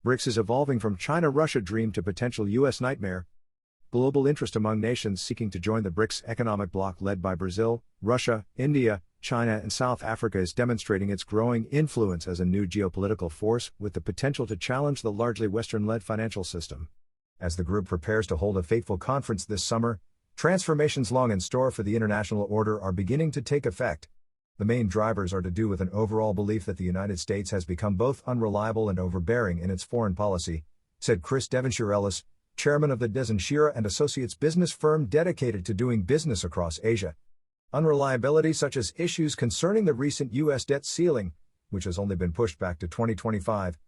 BRICS is evolving from China-Russia dream to potential U.S. nightmare. Global interest among nations seeking to join the BRICS economic bloc led by Brazil, Russia, India, China and South Africa is demonstrating its growing influence as a new geopolitical force with the potential to challenge the largely Western-led financial system. As the group prepares to hold a fateful conference this summer, transformations long in store for the international order are beginning to take effect. The main drivers are to do with an overall belief that the United States has become both unreliable and overbearing in its foreign policy, said Chris Devonshire-Ellis, chairman of the Dezan Shira Associates business firm dedicated to doing business across Asia. Unreliability such as issues concerning the recent U.S. debt ceiling, which has only been pushed back to 2025,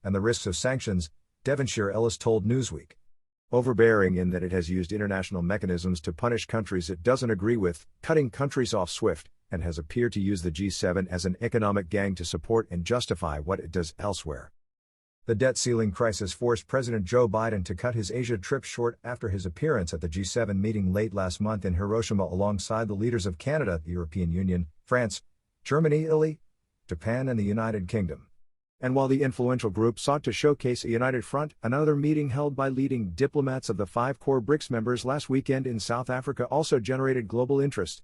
and the risks of sanctions, Devonshire-Ellis told Newsweek. Overbearing in that it has used international mechanisms to punish countries it doesn't agree with, cutting countries off SWIFT, and has appeared to use the G7 as an economic gang to support and justify what it does elsewhere. The debt ceiling crisis forced President Joe Biden to cut his Asia trip short after his appearance at the G7 meeting late last month in Hiroshima alongside the leaders of Canada, the European Union, France, Germany, Italy, Japan and the United Kingdom. And while the influential group sought to showcase a united front, another meeting held by leading diplomats of the 5 core BRICS members last weekend in South Africa also generated global interest.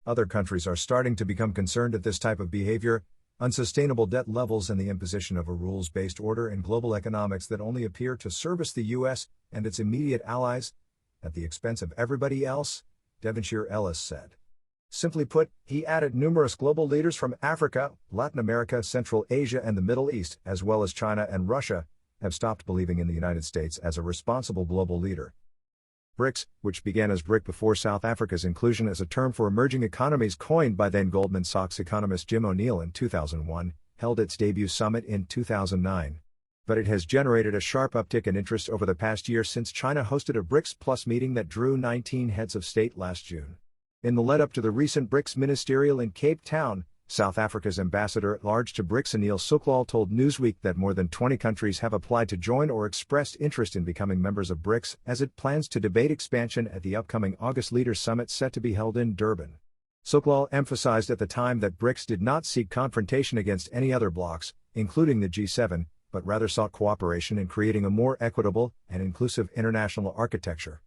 Other countries are starting to become concerned at this type of behavior, unsustainable debt levels and the imposition of a rules-based order in global economics that only appear to service the U.S. and its immediate allies, at the expense of everybody else, Devonshire-Ellis said. Simply put, he added, numerous global leaders from Africa, Latin America, Central Asia and the Middle East, as well as China and Russia, have stopped believing in the United States as a responsible global leader. BRICS, which began as BRIC before South Africa's inclusion as a term for emerging economies coined by then Goldman Sachs economist Jim O'Neill in 2001, held its debut summit in 2009. But it has generated a sharp uptick in interest over the past year since China hosted a BRICS Plus meeting that drew 19 heads of state last June. In the lead-up to the recent BRICS ministerial in Cape Town, South Africa's ambassador-at-large to BRICS Anil Suklal told Newsweek that more than 20 countries have applied to join or expressed interest in becoming members of BRICS as it plans to debate expansion at the upcoming August Leaders Summit set to be held in Durban. Suklal emphasized at the time that BRICS did not seek confrontation against any other blocs, including the G7, but rather sought cooperation in creating a more equitable and inclusive international architecture.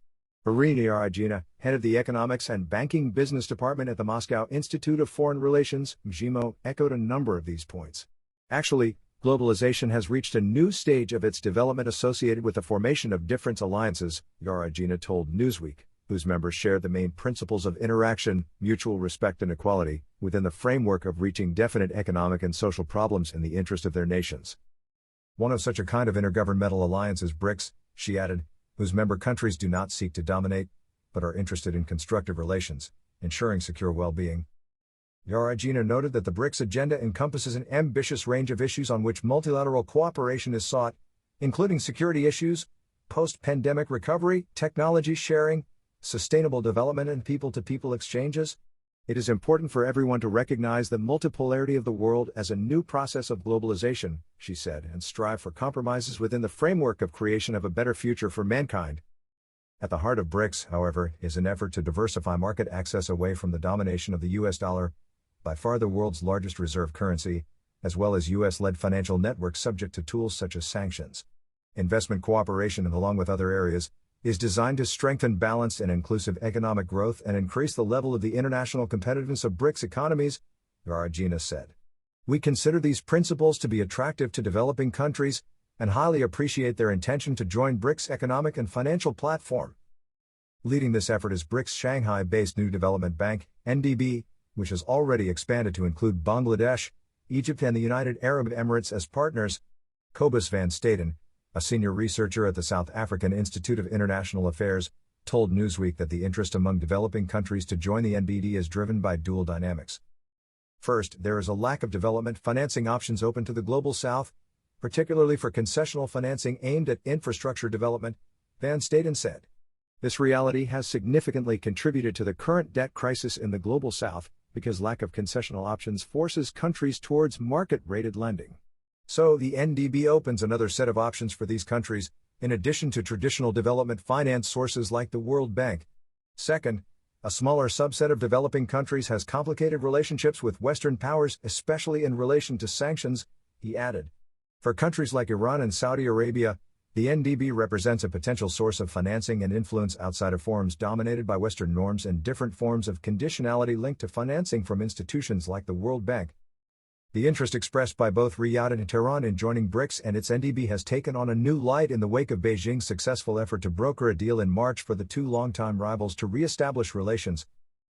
Irina Yarygina, head of the Economics and Banking Business Department at the Moscow Institute of Foreign Relations, MGIMO, echoed a number of these points. Actually, globalization has reached a new stage of its development associated with the formation of different alliances, Yarygina told Newsweek, whose members share the main principles of interaction, mutual respect and equality, within the framework of reaching definite economic and social problems in the interest of their nations. One of such a kind of intergovernmental alliance is BRICS, she added, whose member countries do not seek to dominate, but are interested in constructive relations, ensuring secure well-being. Yarygina noted that the BRICS agenda encompasses an ambitious range of issues on which multilateral cooperation is sought, including security issues, post-pandemic recovery, technology sharing, sustainable development and people-to-people exchanges. It is important for everyone to recognize the multipolarity of the world as a new process of globalization, she said, and strive for compromises within the framework of creation of a better future for mankind. At the heart of BRICS, however, is an effort to diversify market access away from the domination of the US dollar, by far the world's largest reserve currency, as well as US-led financial networks subject to tools such as sanctions. Investment cooperation, along with other areas, is designed to strengthen balanced and inclusive economic growth and increase the level of the international competitiveness of BRICS economies, Yarygina said. We consider these principles to be attractive to developing countries, and highly appreciate their intention to join BRICS economic and financial platform. Leading this effort is BRICS Shanghai-based New Development Bank, NDB, which has already expanded to include Bangladesh, Egypt and the United Arab Emirates as partners. Cobus van Staden, a senior researcher at the South African Institute of International Affairs, told Newsweek that the interest among developing countries to join the NBD is driven by dual dynamics. First, there is a lack of development financing options open to the Global South, particularly for concessional financing aimed at infrastructure development, Van Staden said. This reality has significantly contributed to the current debt crisis in the Global South, because lack of concessional options forces countries towards market-rated lending. So the NDB opens another set of options for these countries, in addition to traditional development finance sources like the World Bank. Second, a smaller subset of developing countries has complicated relationships with Western powers, especially in relation to sanctions, he added. For countries like Iran and Saudi Arabia, the NDB represents a potential source of financing and influence outside of forums dominated by Western norms and different forms of conditionality linked to financing from institutions like the World Bank. The interest expressed by both Riyadh and Tehran in joining BRICS and its NDB has taken on a new light in the wake of Beijing's successful effort to broker a deal in March for the two longtime rivals to re-establish relations.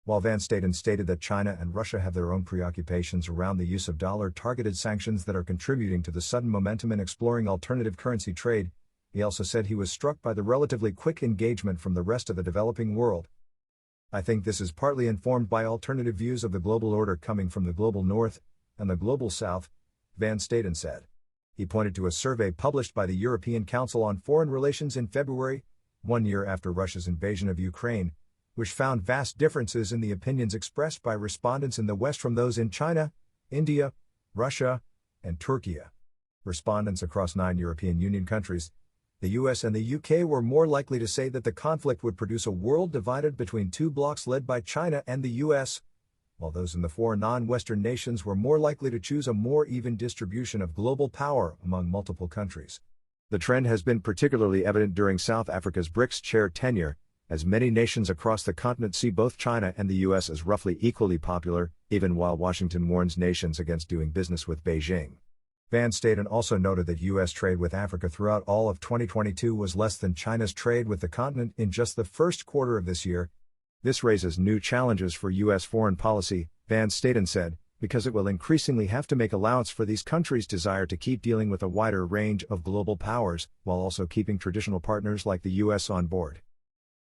While Van Staten stated that China and Russia have their own preoccupations around the use of dollar-targeted sanctions that are contributing to the sudden momentum in exploring alternative currency trade, he also said he was struck by the relatively quick engagement from the rest of the developing world. "I think this is partly informed by alternative views of the global order coming from the global north and the global south," Van Staten said. He pointed to a survey published by the European Council on Foreign Relations in February, 1 year after Russia's invasion of Ukraine, which found vast differences in the opinions expressed by respondents in the West from those in China, India, Russia, and Turkey. Respondents across 9 European Union countries, the US and the UK, were more likely to say that the conflict would produce a world divided between two blocs led by China and the US, while those in the 4 non-Western nations were more likely to choose a more even distribution of global power among multiple countries. The trend has been particularly evident during South Africa's BRICS chair tenure, as many nations across the continent see both China and the US as roughly equally popular, even while Washington warns nations against doing business with Beijing. Van Staten also noted that US trade with Africa throughout all of 2022 was less than China's trade with the continent in just the first quarter of this year. "This raises new challenges for US foreign policy," Van Staten said, "because it will increasingly have to make allowance for these countries' desire to keep dealing with a wider range of global powers, while also keeping traditional partners like the US on board.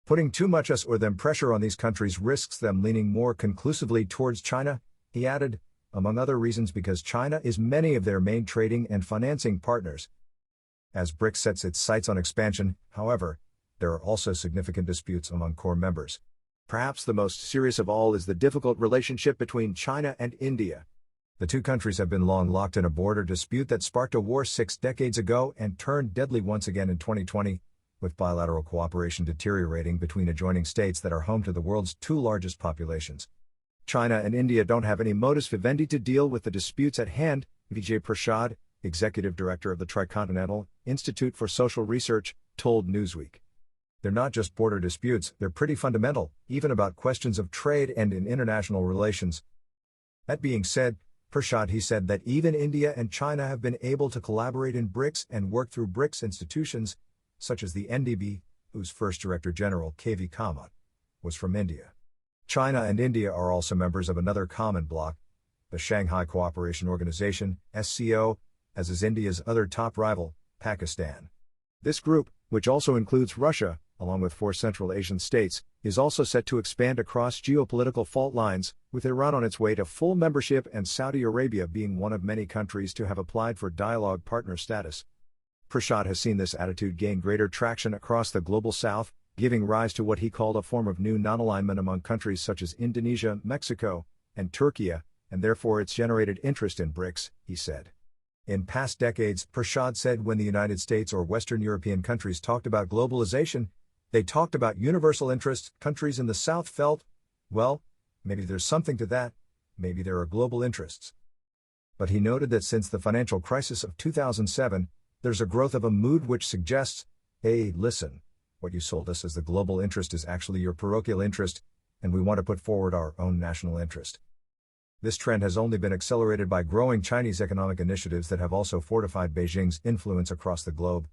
Putting too much us or them pressure on these countries risks them leaning more conclusively towards China," he added, among other reasons because China is many of their main trading and financing partners. As BRICS sets its sights on expansion, however, there are also significant disputes among core members. Perhaps the most serious of all is the difficult relationship between China and India. The two countries have been long locked in a border dispute that sparked a war 6 decades ago and turned deadly once again in 2020, with bilateral cooperation deteriorating between adjoining states that are home to the world's 2 largest populations. China and India don't have any modus vivendi to deal with the disputes at hand, Vijay Prashad, executive director of the Tricontinental Institute for Social Research, told Newsweek. "They're not just border disputes, they're pretty fundamental, even about questions of trade and in international relations." That being said, Prashad he said that even India and China have been able to collaborate in BRICS and work through BRICS institutions, such as the NDB, whose first Director General, KV Kamath, was from India. China and India are also members of another common bloc, the Shanghai Cooperation Organization, SCO, as is India's other top rival, Pakistan. This group, which also includes Russia, along with 4 Central Asian states, is also set to expand across geopolitical fault lines, with Iran on its way to full membership and Saudi Arabia being one of many countries to have applied for dialogue partner status. Prashad has seen this attitude gain greater traction across the global south, giving rise to what he called a form of new non-alignment among countries such as Indonesia, Mexico, and Turkey, and therefore it's generated interest in BRICS, he said. In past decades, Prashad said, when the United States or Western European countries talked about globalization, they talked about universal interests. Countries in the South felt, well, maybe there's something to that, maybe there are global interests. But he noted that since the financial crisis of 2007, there's a growth of a mood which suggests, hey, listen, what you sold us as the global interest is actually your parochial interest, and we want to put forward our own national interest. This trend has only been accelerated by growing Chinese economic initiatives that have also fortified Beijing's influence across the globe.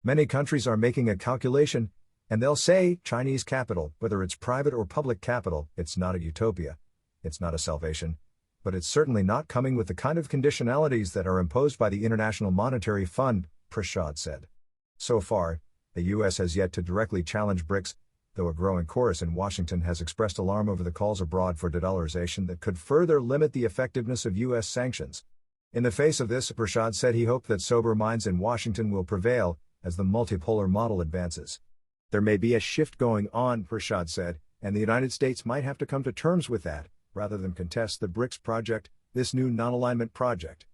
Many countries are making a calculation, and they'll say, Chinese capital, whether it's private or public capital, it's not a utopia, it's not a salvation, but it's certainly not coming with the kind of conditionalities that are imposed by the International Monetary Fund, Prashad said. So far, the U.S. has yet to directly challenge BRICS, though a growing chorus in Washington has expressed alarm over the calls abroad for de-dollarization that could further limit the effectiveness of U.S. sanctions. In the face of this, Prashad said he hoped that sober minds in Washington will prevail as the multipolar model advances. There may be a shift going on, Prashad said, and the United States might have to come to terms with that, rather than contest the BRICS project, this new non-alignment project.